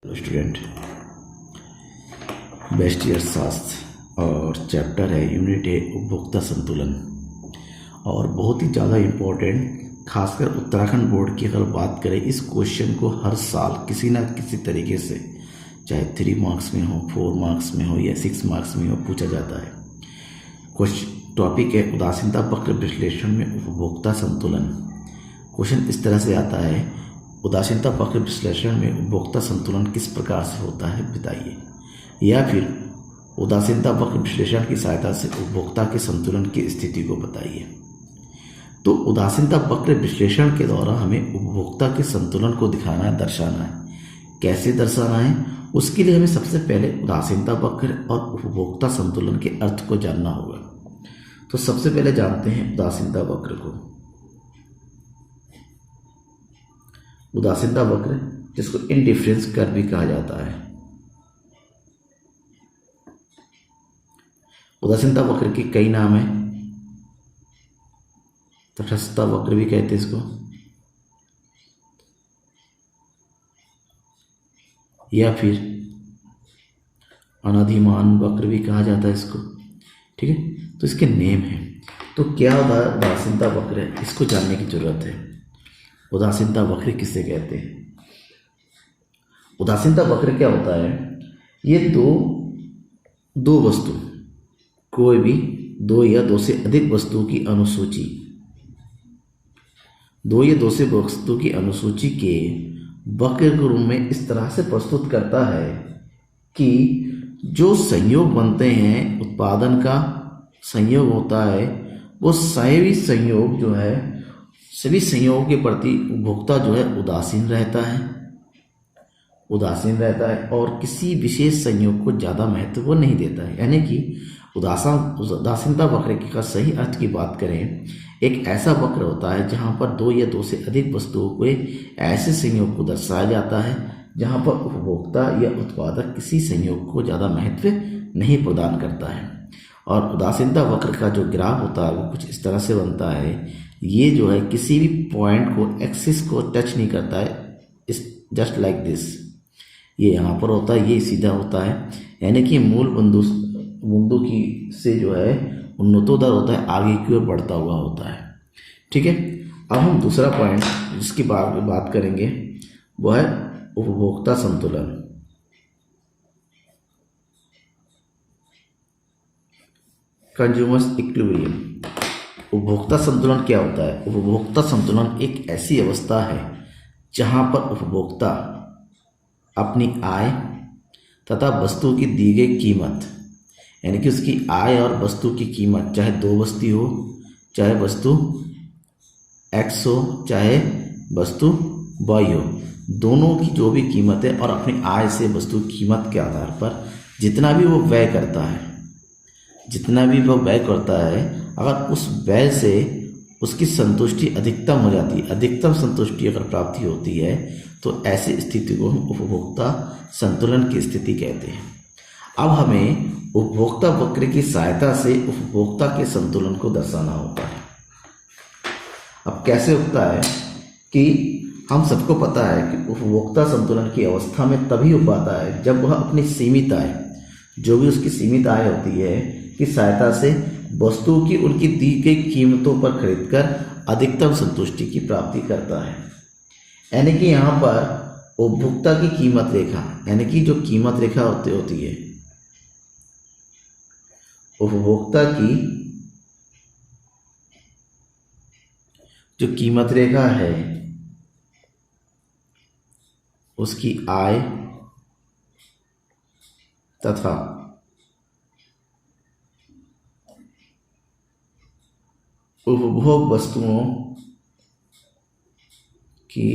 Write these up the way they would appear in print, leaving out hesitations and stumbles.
Student, best year शास्त्र और chapter है यूनिट है उपभोक्ता संतुलन। और बहुत ही ज़्यादा इम्पोर्टेंट, खासकर उत्तराखंड बोर्ड की अगर बात करें, इस क्वेश्चन को हर साल किसी ना किसी तरीके से, चाहे 3 मार्क्स में हो, 4 मार्क्स में हो या 6 मार्क्स में हो, पूछा जाता है। क्वेश्चन टॉपिक है उदासीनता वक्र विश्लेषण में उपभोक्ता संतुलन। क्वेश्चन इस तरह से आता है, उदासीनता वक्र विश्लेषण में उपभोक्ता संतुलन किस प्रकार से होता है बताइए। या फिर उदासीनता वक्र विश्लेषण की सहायता से उपभोक्ता के संतुलन की स्थिति को बताइए। तो उदासीनता वक्र विश्लेषण के द्वारा हमें उपभोक्ता के संतुलन को दिखाना है, दर्शाना है। कैसे दर्शाना है, उसके लिए हमें सबसे पहले उदासीनता वक्र और उपभोक्ता संतुलन के अर्थ को जानना होगा। तो सबसे पहले जानते हैं उदासीनता वक्र को। उदासीनता वक्र, जिसको इंडिफरेंस कर्व भी कहा जाता है। उदासीनता वक्र के कई नाम हैं। तटस्थता वक्र भी कहते हैं इसको, या फिर अनादिमान वक्र भी कहा जाता है इसको। ठीक है, तो इसके नेम हैं। तो क्या उदासीनता वक्र है, इसको जानने की जरूरत है। उदासीनता वक्र किसे कहते हैं? उदासीनता वक्र क्या होता है? ये दो वस्तु, कोई भी दो या दो से अधिक वस्तुओं की अनुसूची, दो या दो से वस्तु की अनुसूची के वक्र के रूप में इस तरह से प्रस्तुत करता है कि जो संयोग बनते हैं, उत्पादन का संयोग होता है, वो सभी संयोग जो है, सभी संयोगों के प्रति उपभोक्ता जो है उदासीन रहता है और किसी विशेष संयोग को ज़्यादा महत्व नहीं देता है। यानी कि उदासीनता वक्र का सही अर्थ की बात करें, एक ऐसा वक्र होता है जहाँ पर दो या दो से अधिक वस्तुओं को ऐसे संयोग को दर्शाया जाता है जहाँ पर उपभोक्ता या उत्पादक किसी संयोग को ज़्यादा महत्व नहीं प्रदान करता है। और उदासीनता वक्र का जो ग्राफ होता है वो कुछ इस तरह से बनता है। ये जो है किसी भी पॉइंट को, एक्सिस को टच नहीं करता है, इस जस्ट लाइक दिस। ये यहाँ पर होता है, ये सीधा होता है, यानी कि मूल बिंदु की से जो है उन्नतोदर होता है, आगे की ओर बढ़ता हुआ होता है। ठीक है, अब हम दूसरा पॉइंट जिसकी बात करेंगे वो है उपभोक्ता संतुलन। Consumers equilibrium. उपभोक्ता संतुलन क्या होता है? उपभोक्ता संतुलन एक ऐसी अवस्था है जहां पर उपभोक्ता अपनी आय तथा वस्तु की दी गई कीमत, यानी कि उसकी आय और वस्तु की कीमत, चाहे दो वस्तु हो, चाहे वस्तु X हो, चाहे वस्तु Y हो, दोनों की जो भी कीमत है और अपनी आय से वस्तु कीमत के आधार पर जितना भी वो व्यय करता है, अगर उस व्यय से उसकी संतुष्टि अधिकतम हो जाती है, अधिकतम संतुष्टि अगर प्राप्ति होती है, तो ऐसी स्थिति को हम उपभोक्ता संतुलन की स्थिति कहते हैं। अब हमें उपभोक्ता वक्र की सहायता से उपभोक्ता के संतुलन को दर्शाना होता है। अब कैसे होता है कि हम सबको पता है कि उपभोक्ता संतुलन की अवस्था में तभी हो पाता है जब वह अपनी सीमित आय, जो भी उसकी सीमित आय होती है, की सहायता से वस्तु की उनकी दी गई कीमतों पर खरीदकर अधिकतम संतुष्टि की प्राप्ति करता है। यानी कि यहाँ पर उपभोक्ता की कीमत रेखा, यानी कि जो कीमत रेखा होती है, उपभोक्ता की जो कीमत रेखा है, उसकी आय तथा उपभोग वस्तुओं की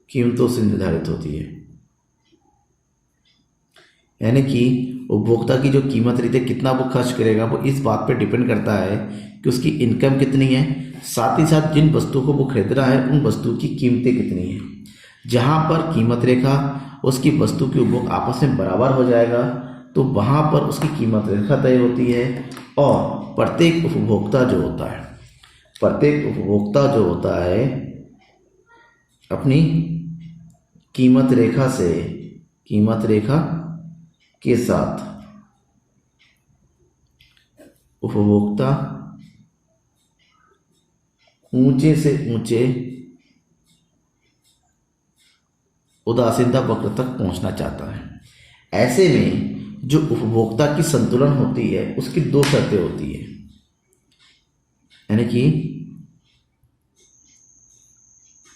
कीमतों से निर्धारित होती है। यानी कि उपभोक्ता की जो कीमत रहती है, कितना वो खर्च करेगा, वो इस बात पर डिपेंड करता है कि उसकी इनकम कितनी है, साथ ही साथ जिन वस्तुओं को वो खरीद रहा है उन वस्तुओं की कीमतें कितनी हैं। जहाँ पर कीमत रेखा उसकी वस्तु के उपभोग आपस में बराबर हो जाएगा, तो वहाँ पर उसकी कीमत रेखा तय होती है। और प्रत्येक उपभोक्ता जो होता है अपनी कीमत रेखा के साथ उपभोक्ता ऊंचे से ऊंचे उदासीनता वक्र तक पहुंचना चाहता है। ऐसे में जो उपभोक्ता की संतुलन होती है उसकी दो शर्तें होती है, यानी कि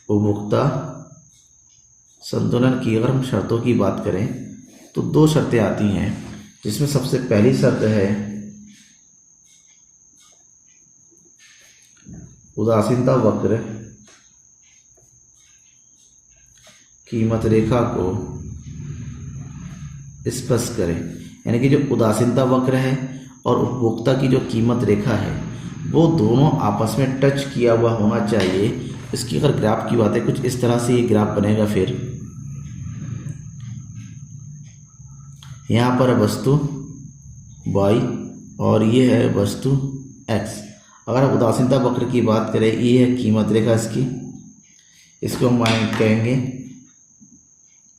उपभोक्ता संतुलन की अगर हम शर्तों की बात करें तो दो शर्तें आती हैं, जिसमें सबसे पहली शर्त है उदासीनता वक्र कीमत रेखा को स्पर्श करें, यानी कि जो उदासीनता वक्र है और उपभोक्ता की जो कीमत रेखा है वो दोनों आपस में टच किया हुआ होना चाहिए। इसकी अगर ग्राफ की बात है, कुछ इस तरह से ये ग्राफ बनेगा। फिर यहाँ पर है वस्तु y और ये है वस्तु x। अगर हम उदासीनता वक्र की बात करें, ये है कीमत रेखा इसकी, इसको हम कहेंगे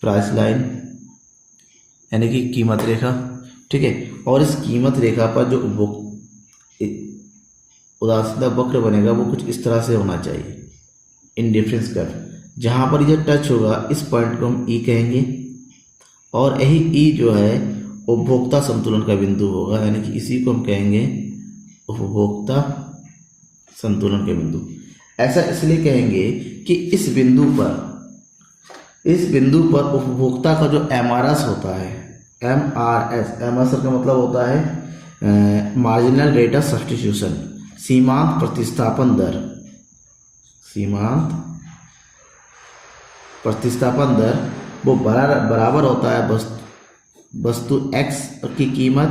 प्राइस लाइन, यानी कि कीमत रेखा, ठीक है। और इस कीमत रेखा पर जो उदासीनता वक्र बनेगा वो कुछ इस तरह से होना चाहिए, इंडिफरेंस कर्व। जहाँ पर ये टच होगा इस पॉइंट को हम ई कहेंगे, और यही ई जो है उपभोक्ता संतुलन का बिंदु होगा, यानी कि इसी को हम कहेंगे उपभोक्ता संतुलन का बिंदु। ऐसा इसलिए कहेंगे कि इस बिंदु पर उपभोक्ता का जो एमआरएस होता है, एमआरएस का मतलब होता है मार्जिनल रेट ऑफ सब्स्टिट्यूशन, सीमांत प्रतिस्थापन दर, वो बराबर होता है वस्तु x की कीमत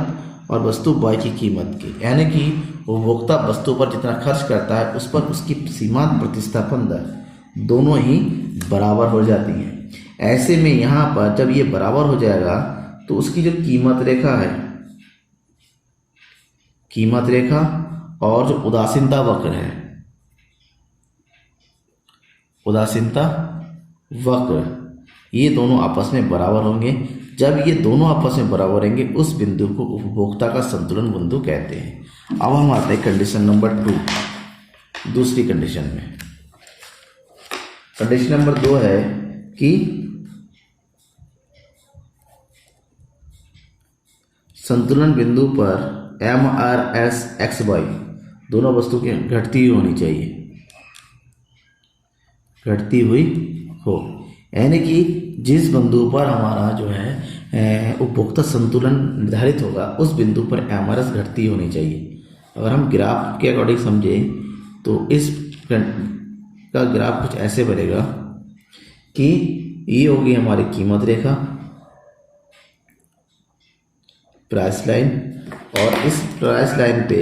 और वस्तु y की कीमत की, यानी कि उपभोक्ता वस्तु पर जितना खर्च करता है उस पर उसकी सीमांत प्रतिस्थापन दर दोनों ही बराबर हो जाती हैं। ऐसे में यहाँ पर जब ये बराबर हो जाएगा तो उसकी जो कीमत रेखा और जो उदासीनता वक्र है, ये दोनों आपस में बराबर होंगे। जब ये दोनों आपस में बराबर होंगे उस बिंदु को उपभोक्ता का संतुलन बिंदु कहते हैं। अब हम आते हैं कंडीशन नंबर 2, दूसरी कंडीशन में। कंडीशन नंबर 2 है कि संतुलन बिंदु पर MRS XY दोनों वस्तु की घटती हुई होनी चाहिए, घटती हुई हो, यानी कि जिस बिंदु पर हमारा जो है उपभोक्ता संतुलन निर्धारित होगा उस बिंदु पर MRS घटती होनी चाहिए। अगर हम ग्राफ के अकॉर्डिंग समझें तो इस का ग्राफ कुछ ऐसे बनेगा कि ये होगी हमारी कीमत रेखा, प्राइस लाइन, और इस प्राइस लाइन पे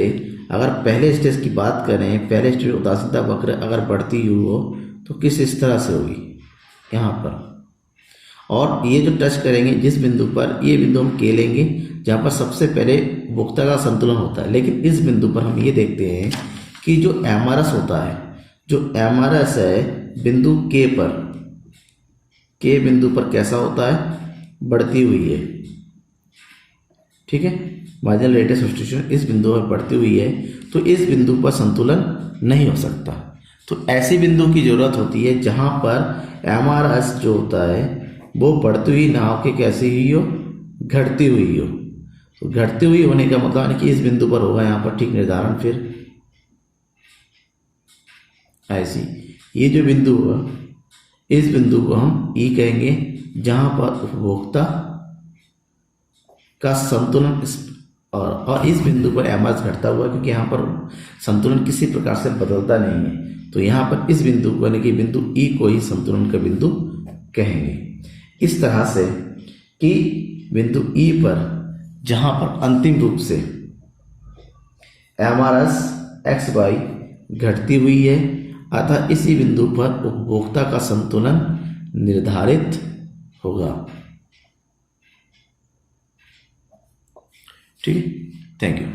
अगर पहले स्टेज की बात करें, पहले स्टेज उदासीनता वक्र अगर बढ़ती हुई हो तो किस इस तरह से होगी यहाँ पर, और ये जो टच करेंगे जिस बिंदु पर, ये बिंदु हम के लेंगे जहाँ पर सबसे पहले उपभोक्ता का संतुलन होता है। लेकिन इस बिंदु पर हम ये देखते हैं कि जो एमआरएस होता है, जो एमआरएस है बिंदु के पर, के बिंदु पर कैसा होता है, बढ़ती हुई है, ठीक है। मार्जिनल रेट ऑफ सब्स्टिट्यूशन इस बिंदु पर बढ़ती हुई है, तो इस बिंदु पर संतुलन नहीं हो सकता। तो ऐसी बिंदु की जरूरत होती है जहां पर एमआरएस जो होता है वो बढ़ती हुई ना हो के कैसी हुई हो, घटती हुई हो। तो घटती हुई होने का मतलब है कि इस बिंदु पर होगा यहाँ पर ठीक निर्धारण। फिर ऐसी ये जो बिंदु होगा, इस बिंदु को हम ई कहेंगे जहां पर उपभोक्ता का संतुलन और इस बिंदु पर एमआरएस घटता हुआ, क्योंकि यहाँ पर संतुलन किसी प्रकार से बदलता नहीं है, तो यहाँ पर इस बिंदु को यानी कि बिंदु ई को ही संतुलन का बिंदु कहेंगे। इस तरह से कि बिंदु ई पर जहाँ पर अंतिम रूप से एमआरएस XY घटती हुई है, अतः इसी बिंदु पर उपभोक्ता का संतुलन निर्धारित होगा। ठीक है, थैंक यू।